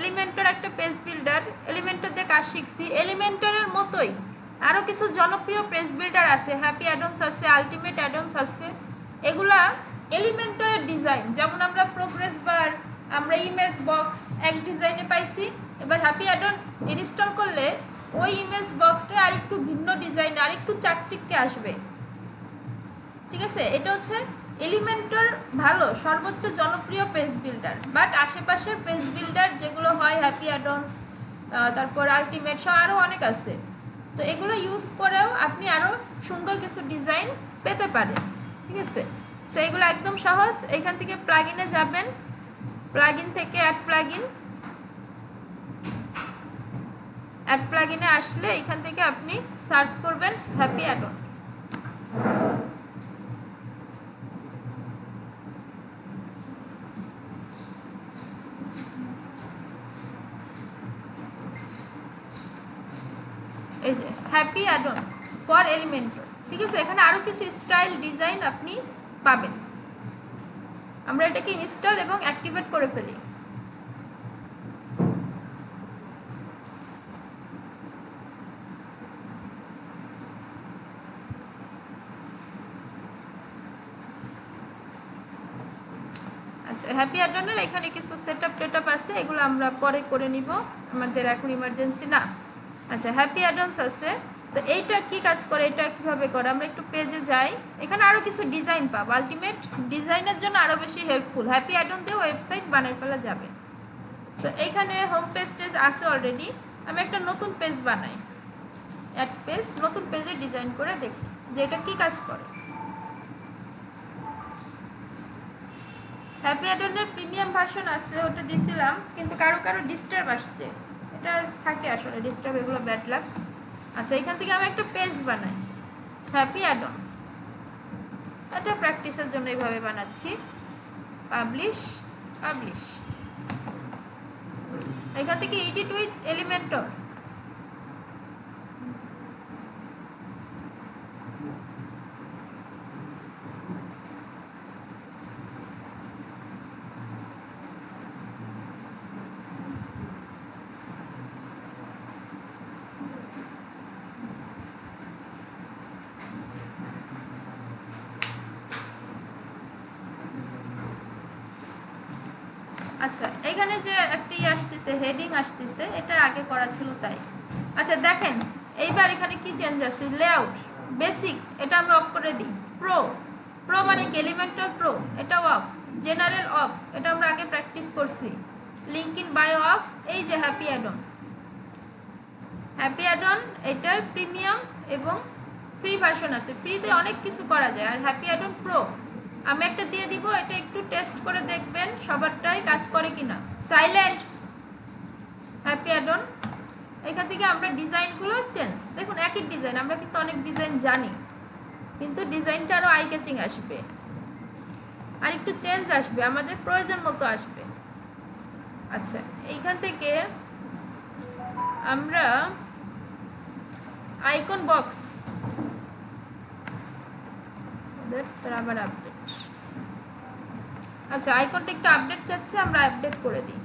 Elementor একটা page builder, Elementor দিয়ে কাজ শিখছি। এলিমেন্টরের মতোই আরও কিছু জনপ্রিয় পেজ বিল্ডার আছে, হ্যাপি অ্যাডন্স আছে, আলটিমেট অ্যাডন্স আছে। এগুলা এলিমেন্টরের ডিজাইন, যেমন আমরা প্রোগ্রেস বার, আমরা ইমেজ বক্স এক ডিজাইনে পাইছি। এবার হ্যাপি অ্যাডন ইনস্টল করলে ওই ইমেজ বক্সটা আরেকটু ভিন্ন ডিজাইনে আরেকটু চাকচিক্যে আসবে। ঠিক আছে, এটা হচ্ছে এলিমেন্টর ভালো সর্বোচ্চ জনপ্রিয় পেজ বিল্ডার। বাট আশেপাশের পেজ বিল্ডার যেগুলো হয় হ্যাপি অ্যাডন্স, তারপর আলটিমেট সব আরও অনেক আছে। তো এগুলো ইউজ করেও আপনি আরও সুন্দর কিছু ডিজাইন পেতে পারেন। ঠিক আছে, সো এগুলো একদম সহজ। এখান থেকে প্লাগইনে যাবেন, প্লাগইন থেকে অ্যাড প্লাগইনে আসলে এখান থেকে আপনি সার্চ করবেন হ্যাপি অ্যাডন। এই যে হ্যাপি অ্যাডন্স ফর এলিমেন্টর। ঠিক আছে, এখানে আরও কিছু স্টাইল ডিজাইন আপনি পাবেন। আমরা এটাকে ইনস্টল এবং অ্যাক্টিভেট করে ফেলি। আচ্ছা, হ্যাপি অ্যাডনের এখানে কিছু সেটআপ টেটআপ আছে, এগুলো আমরা পরে করে নিব, আমাদের এখন ইমার্জেন্সি না। আচ্ছা, হ্যাপি অ্যাডন্স আছে। তো এইটা কি কাজ করে, এটা কিভাবে করে, আমরা একটু পেজে যাই। এখানে আরও কিছু ডিজাইন পাবো, আলটিমেট ডিজাইনের জন্য আরও বেশি হেল্পফুল। হ্যাপি অ্যাডন দিয়ে ওয়েবসাইট বানাই ফেলা যাবে। সো এইখানে হোম পেজ টেজ আছে অলরেডি। আমি একটা নতুন পেজ বানাই, অ্যাড পেজ, নতুন পেজে ডিজাইন করে দেখি যে এটা কী কাজ করে। হ্যাপি অ্যাডনের প্রিমিয়াম ভার্সন আছে, ওটা দিছিলাম, কিন্তু কারো কারো ডিস্টার্ব আসছে, এটা থাকে আসলে ডিস্টার্ব, এগুলো ব্যাড লাক। আচ্ছা, এখান থেকে আমি একটা পেজ বানাই হ্যাপি অ্যাডন, এটা প্র্যাকটিসের জন্য এইভাবে বানাচ্ছি। পাবলিশ, এখান থেকে এডিট উইথ এলিমেন্টর, আচ্ছা এখানে যে একটি আসতেছে হেডিং আসতেছে, এটা আগে করা ছিল তাই। আচ্ছা দেখেন এইবার এখানে কি চেঞ্জ আছে, লেআউট বেসিক এটা আমি অফ করে দিই, প্রো মানে কি এলিমেন্টর প্রো, এটাও অফ, জেনারেল অফ, এটা আমরা আগে প্র্যাকটিস করছি, লিঙ্ক ইন বায়ো অফ। এই যে হ্যাপি অ্যাডন, এটার প্রিমিয়াম এবং ফ্রি ভার্সন আছে, ফ্রিতে অনেক কিছু করা যায়। আর হ্যাপি অ্যাডন প্রো আমি একটা দিয়ে দিব, এটা একটু টেস্ট করে দেখবেন সবারটাই কাজ করে কিনা। সাইলেন্ট হ্যাপি অ্যাডন, এখান থেকে আমরা ডিজাইনগুলো চেঞ্জ, দেখুন একই ডিজাইন, আমরা কিন্তু অনেক ডিজাইন জানি, কিন্তু ডিজাইনটা আরও আই ক্যাচিং আসবে, আর একটু চেঞ্জ আসবে, আমাদের প্রয়োজন মতো আসবে। আচ্ছা, এইখান থেকে আমরা আইকন বক্স, আবার আপডেট, আচ্ছা আইকনটা একটু আপডেট চাচ্ছে, আমরা আপডেট করে দিই।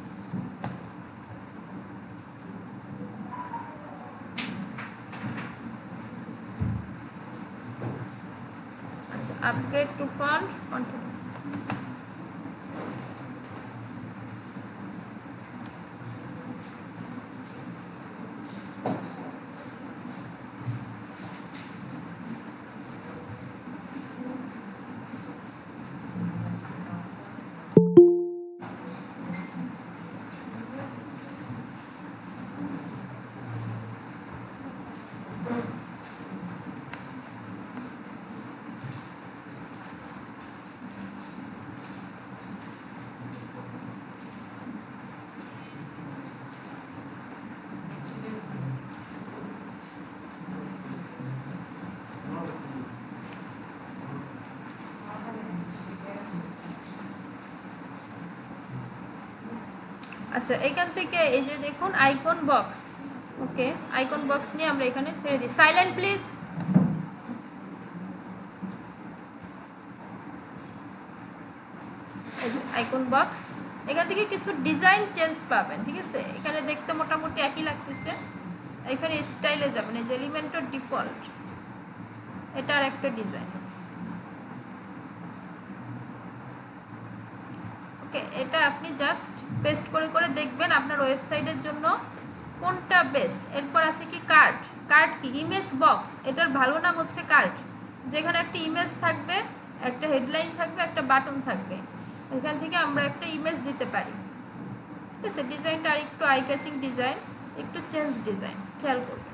আচ্ছা, আপগ্রেড টু ফন্ট কন্টেন্ট, আচ্ছা এখান থেকে এই যে দেখুন আইকন বক্স, ওকে আইকন বক্স নিয়ে আমরা এখানে ছেড়ে দিই। Silent please. এই যে আইকন বক্স, এখান থেকে কিছু ডিজাইন চেঞ্জ পাবেন, ঠিক আছে। এখানে দেখতে মোটামুটি একই লাগতেছে, এখানে স্টাইলে যাবেন, এই যে এলিমেন্টর ডিফল্ট, এটা আর একটা ডিজাইন আছে। ওকে, এটা আপনি জাস্ট পেস্ট করে করে দেখবেন আপনার ওয়েবসাইটের জন্য কোনটা বেস্ট। এরপর আছে কি কার্ড। কার্ড কি? Image box. এটার ভালো নাম হচ্ছে কার্ড, যেখানে একটা ইমেজ থাকবে, একটা হেডলাইন থাকবে, একটা বাটন থাকবে। এখান থেকে আমরা একটা ইমেজ দিতে পারি, ঠিক আছে। ডিজাইনটা আর একটু আই ক্যাচিং ডিজাইন, একটু চেঞ্জ ডিজাইন, খেয়াল করবেন।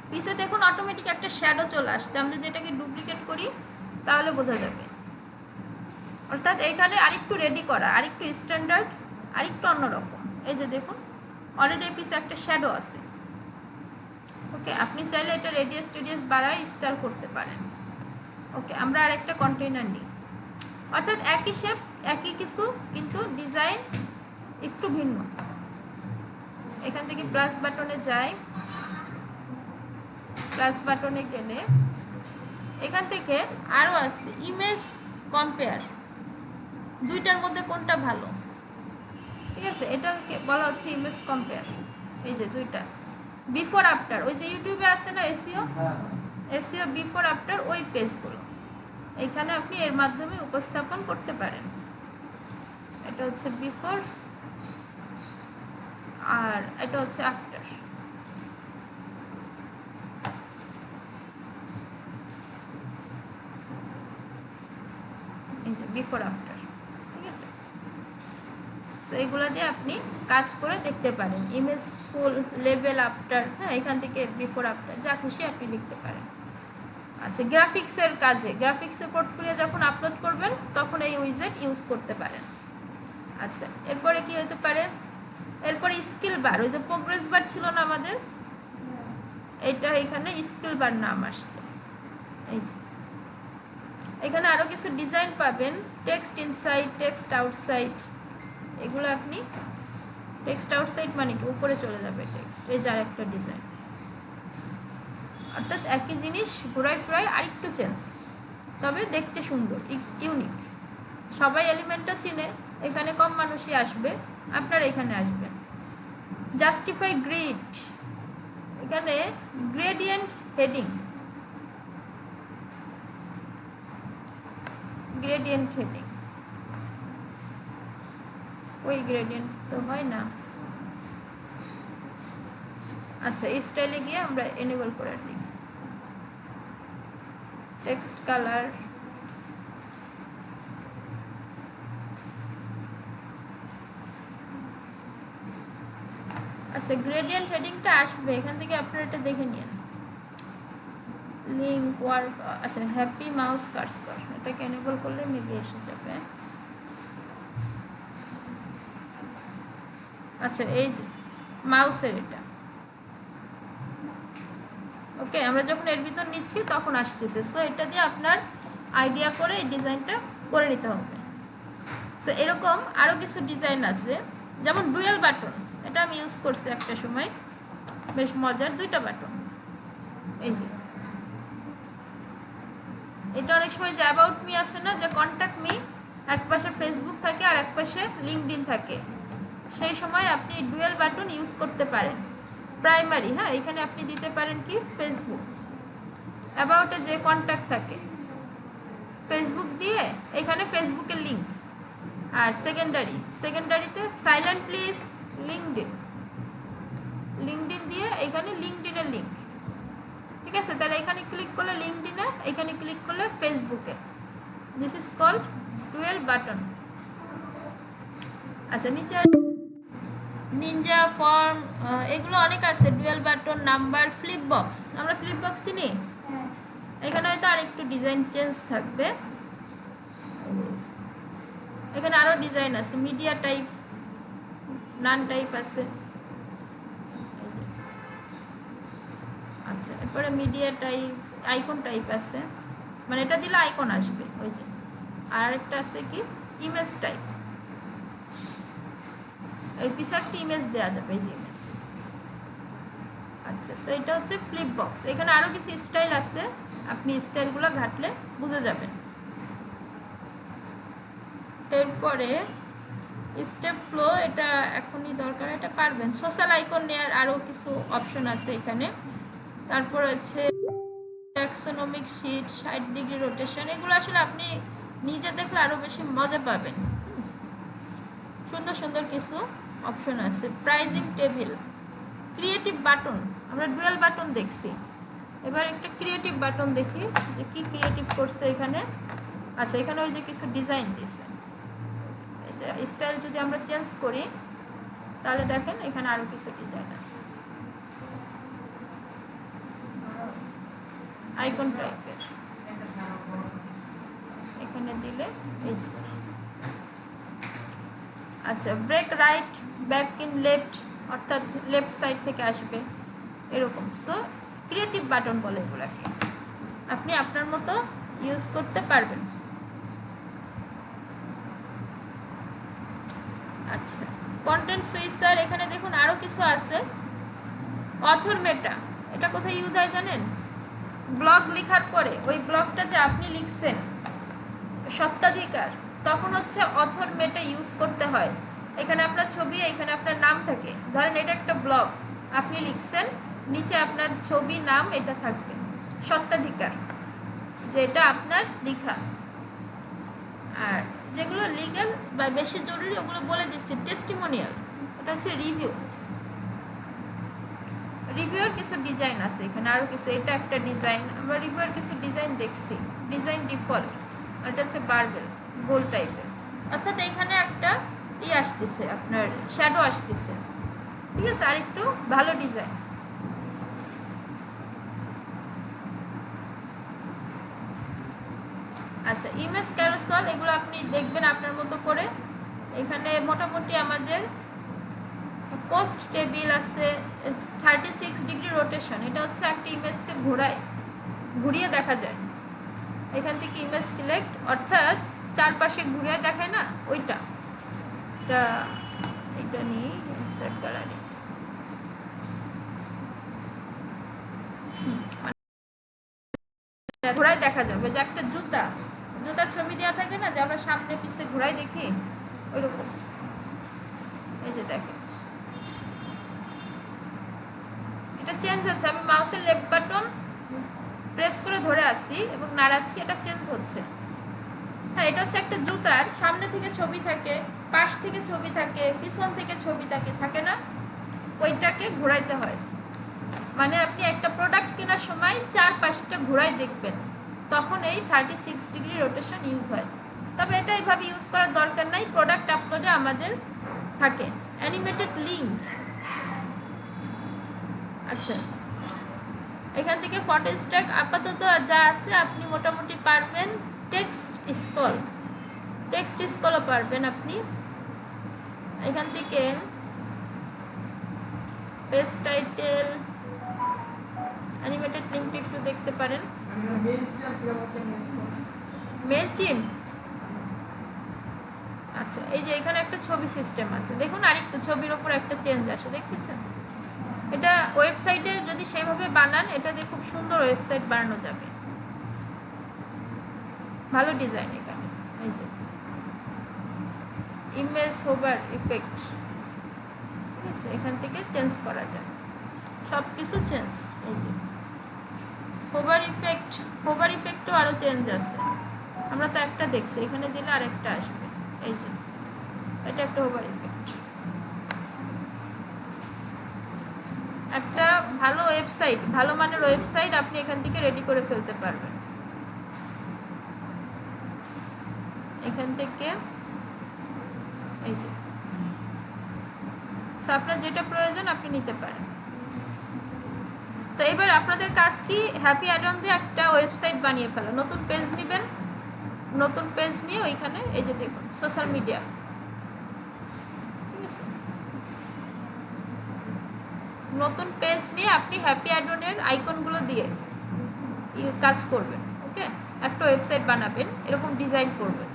পিছে দেখুন অটোমেটিক একটা শ্যাডো চলে আসছে। আমি যদি এটাকে ডুপ্লিকেট করি তাহলে বোঝা যাবে। অর্থাৎ এখানে আরেকটু রেডি করা, আরেকটু স্ট্যান্ডার্ড, আরেকটু অন্যরকম। এই যে দেখুন অলরেডি পিছে একটা শ্যাডো আছে। ওকে, আপনি চাইলে এটা রেডিয়াস বাড়ায় স্টাইল করতে পারেন। ওকে, আমরা আরেকটা কন্টেইনার নিই। অর্থাৎ একই শেপ, একই কিছু, কিন্তু ডিজাইন একটু ভিন্ন। এখান থেকে প্লাস বাটনে যাই। প্লাস বাটনে গেলে এখান থেকে আরও আছে ইমেজ কম্পেয়ার, দুইটার মধ্যে কোনটা ভালো, ঠিক আছে। এটাকে বলা হচ্ছে ইমেজ কম্পেয়ার। এই যে দুইটা বিফোর আফটার, ওই যে ইউটিউবে আছে না এসইও বিফোর আফটার, ওই পেজগুলো এখানে আপনি এর মাধ্যমে উপস্থাপন করতে পারেন। এটা হচ্ছে বিফোর আর এটা হচ্ছে আফটার। এই যে বিফোর আফটার, ঠিক আছে। সো এগুলো দিয়ে আপনি কাজ করে দেখতে পারেন। ইমেজ ফুল, লেভেল আফটার, হ্যাঁ, এখান থেকে বিফোর আফটার যা খুশি আপনি লিখতে পারেন। আচ্ছা, গ্রাফিক্সের কাজে, গ্রাফিক্সের পোর্টফোলিও যখন আপলোড করবেন তখন এই উইজেট ইউজ করতে পারেন। আচ্ছা, এরপরে কি হতে পারে? এরপরে স্কিল বার, ওই যে প্রোগ্রেস বার ছিল না আমাদের, এটা এখানে স্কিল বার নাম আসছে। এই যে এখানে আরও কিছু ডিজাইন পাবেন, টেক্সট ইনসাইড, টেক্সট আউটসাইড। এগুলো আপনি, টেক্সট আউটসাইড মানে কি উপরে চলে যাবে টেক্সট, এই যার একটা ডিজাইন। অর্থাৎ একই জিনিস ঘোরায় ফেরায় আরেকটু চেঞ্জ, তবে দেখতে সুন্দর, ইউনিক। সবাই এলিমেন্টটা চিনে, এখানে কম মানুষই আসবে, আপনারা এখানে আসবেন। জাস্টিফাই গ্রিড, এখানে গ্রেডিয়েন্ট হেডিং, গ্রেডিয়েন্ট হেডিং, ওই গ্রেডিয়েন্ট তো হয় না। আচ্ছা, এই স্টাইলে গিয়ে আমরা এনেবল করে দিই। টেক্সট কালার, আচ্ছা, গ্রেডিয়েন্ট হেডিংটা আসবে এখান থেকে, আপনারা এটা দেখে নিন। লিঙ্ক ওয়ার্ক, আচ্ছা, হ্যাপি মাউস কার্সর, এটাকে এনেবল করলে মেবি এসে যাবে। আচ্ছা, এই যে মাউসের এটা, ওকে, আমরা যখন এর ভিতর নিচ্ছি তখন আসতেছে। সো এটা দিয়ে আপনার আইডিয়া করে এই ডিজাইনটা করে নিতে হবে। সো এরকম আরও কিছু ডিজাইন আছে, যেমন ডুয়েল বাটন, এটা আমি ইউজ করছি একটা সময়, বেশ মজার, দুইটা বাটন। এই যে এটা অনেক সময় যে অ্যাবাউট মি আছে না, যে কন্ট্যাক্ট মি, এক পাশে ফেসবুক থাকে আর এক পাশে লিঙ্কডইন থাকে, সেই সময় আপনি ডুয়েল বাটন ইউজ করতে পারেন। প্রাইমারি, হ্যাঁ, এখানে আপনি দিতে পারেন কি ফেসবুক, অ্যাবাউটে যে কন্ট্যাক্ট থাকে ফেসবুক দিয়ে এখানে ফেসবুকের লিঙ্ক, আর সেকেন্ডারিতে সাইলেন্ট প্লিজ লিঙ্কডইন, লিঙ্কডইন দিয়ে এখানে লিঙ্কডইনের লিঙ্ক, ঠিক আছে। তাহলে এখানে ক্লিক করলে লিঙ্কডইনে, এখানে ক্লিক করলে ফেসবুকে। This is called dual button. আচ্ছা, নিচে নিনজা ফর্ম, এগুলো অনেক আছে, dual button, number, flip box, আমরা ফ্লিপ বক্স চিনি। এখানে হয়তো আর একটু ডিজাইন চেঞ্জ থাকবে। এখানে আরও ডিজাইন আছে, মিডিয়া টাইপ, নান টাইপ আছে। আচ্ছা, এরপরে মিডিয়া টাইপ, আইকন টাইপ আছে, মানে এটা দিলে আইকন আসবে, ওই যে। আর একটা আছে কি ইমেজ টাইপ, এর পিছনে একটা ইমেজ দেওয়া যাবে, এই যে ইমেজ। আচ্ছা, সো এটা হচ্ছে ফ্লিপ বক্স। এখানে আরও কিছু স্টাইল আছে, আপনি স্টাইলগুলো ঘাটলে বুঝে যাবেন। তারপরে স্টেপ ফ্লো, এটা এখনই দরকার, এটা পারবেন। সোশ্যাল আইকন নেওয়ার আরও কিছু অপশন আছে এখানে। তারপর হচ্ছে ট্যাক্সোনমিক শিট, 60 ডিগ্রি রোটেশন, এগুলো আসলে আপনি নিজে দেখলে আরও বেশি মজা পাবেন। সুন্দর সুন্দর কিছু অপশন আছে। প্রাইজিং টেবিল, ক্রিয়েটিভ বাটন, আমরা ডুয়েল বাটন দেখছি, এবার একটা ক্রিয়েটিভ বাটন দেখি যে কি ক্রিয়েটিভ করছে এখানে। আচ্ছা, এখানে ওই যে কিছু ডিজাইন দিছে, স্টাইল যদি আমরা চেঞ্জ করি তাহলে দেখেন এখানে আরো কিছু ডিজাইন আছে, আইকন টাইপের। এখানে দিলে এই যে, আচ্ছা, break right, back in left, অর্থাৎ লেফট সাইড থেকে আসবে এরকম। সো ক্রিয়েটিভ বাটন বলে এগুলাকে, আপনি আপনার মতো ইউজ করতে পারবেন। আচ্ছা, কন্টেন্ট সুইচার, এখানে দেখুন আরো কিছু আছে। অথর মেটা, এটা কোথায় ইউজ হয় জানেন? ব্লগ লেখার পরে ওই ব্লগটা যে আপনি লিখছেন সত্ত্বাধিকার, তখন হচ্ছে অথর মেটা ইউজ করতে হয়। এখানে আপনার ছবি, এখানে আপনার নাম থাকে। ধরেন এটা একটা ব্লগ আপনি লিখছেন, নিচে আপনার ছবি, নাম এটা থাকবে, সত্ত্বাধিকার যে এটা আপনার লেখা। আর যেগুলো লিগ্যাল বা বেশি জরুরি ওগুলো বলে দিচ্ছি। টেস্টিমোনিয়াল, এটা হচ্ছে রিভিউ, রিভিউর কিছু ডিজাইন আছে এখানে আরও কিছু। এটা একটা ডিজাইন, আমরা রিভিউর কিছু ডিজাইন দেখছি। ডিজাইন ডিফল্ট, এটা হচ্ছে বারবেল গোল টাইপের, অর্থাৎ এখানে একটা আসতেছে, আপনার শ্যাডো আসতেছে, ঠিক আছে, আর একটু ভালো ডিজাইন। আচ্ছা, ইমেজ ক্যারোসেল, এগুলো আপনি দেখবেন আপনার মতো করে। এখানে মোটামুটি আমাদের পোস্ট টেবিল আছে, 36 ডিগ্রি রোটেশন, এটা হচ্ছে একটা ইমেজকে ঘুরিয়ে দেখা যায়। এখান থেকে ইমেজ সিলেক্ট, অর্থাৎ চারপাশে ঘুরিয়ে দেখায় না ওইটা, এটা নিয়ে ইনসার্ট গ্যালারি, ঘোরায় দেখা যাবে যে একটা জুতার ছবি দেওয়া থাকে না, যে আমরা সামনে পিছে ঘোরায় দেখি, ওইরকম। এই যে দেখেন এটা চেঞ্জ হচ্ছে, আমি মাউসের লেফট বাটন প্রেস করে ধরে আসছি এবং নাড়াচ্ছি, এটা চেঞ্জ হচ্ছে। হ্যাঁ, এটা হচ্ছে একটা জুতার সামনে থেকে ছবি থাকে, পাশ থেকে ছবি থাকে, পিছন থেকে ছবি থাকে না, ওইটাকে ঘোরাইতে হয়। মানে আপনি একটা প্রোডাক্ট কেনার সময় 4-5টা ঘোরাই দেখবেন, তখন এই 36 ডিগ্রি রোটেশন ইউজ হয়। তবে এটা এইভাবে ইউজ করার দরকার নাই, প্রোডাক্ট আপলোডে আমাদের থাকে। অ্যানিমেটেড লিঙ্ক, আচ্ছা, এখান থেকে ফটো স্ট্যাক আপাতত যা আছে আপনি মোটামুটি পারবেন। টেক্সট স্ক্রলও পারবেন আপনি। এখান থেকে পেজ টাইটেল, অ্যানিমেটেড লিঙ্কটি একটু দেখতে পারেন। মেলচিম্প, আচ্ছা, এই যে এখানে একটা ছবি সিস্টেম আছে, দেখুন আরেকটু ছবির ওপর একটা চেঞ্জ আসে, দেখতেছেন? এটা ওয়েবসাইটে যদি সেভাবে বানান, এটা দিয়ে খুব সুন্দর ওয়েবসাইট বানানো যাবে। ভালো ডিজাইন এখানে। এই যে ইমেজ হোভার ইফেক্ট, ঠিক আছে, এখান থেকে চেঞ্জ করা যায় সব কিছু চেঞ্জ। এই যে হোভার ইফেক্টও আরও চেঞ্জ আছে, আমরা তো একটা দেখছি, এখানে দিলে আরেকটা আসবে। এই যে এটা একটা হোভার ইফেক্ট। একটা ভালো ওয়েবসাইট, ভালো মানের ওয়েবসাইট আপনি এখান থেকে রেডি করে ফেলতে পারবেন। এখান থেকে এই যে আপনার যেটা প্রয়োজন আপনি নিতে পারেন। তো এবার আপনাদের কাজ কি, হ্যাপি অ্যাডন দিয়ে একটা ওয়েবসাইট বানিয়ে ফেলা। নতুন পেজ নেবেন, নতুন পেজ নিয়ে ওইখানে এই যে দেখুন সোশ্যাল মিডিয়া, ঠিক আছে, নতুন পেজ নিয়ে আপনি হ্যাপি অ্যাডনের আইকনগুলো দিয়ে কাজ করবেন। ওকে, একটা ওয়েবসাইট বানাবেন, এরকম ডিজাইন করবেন।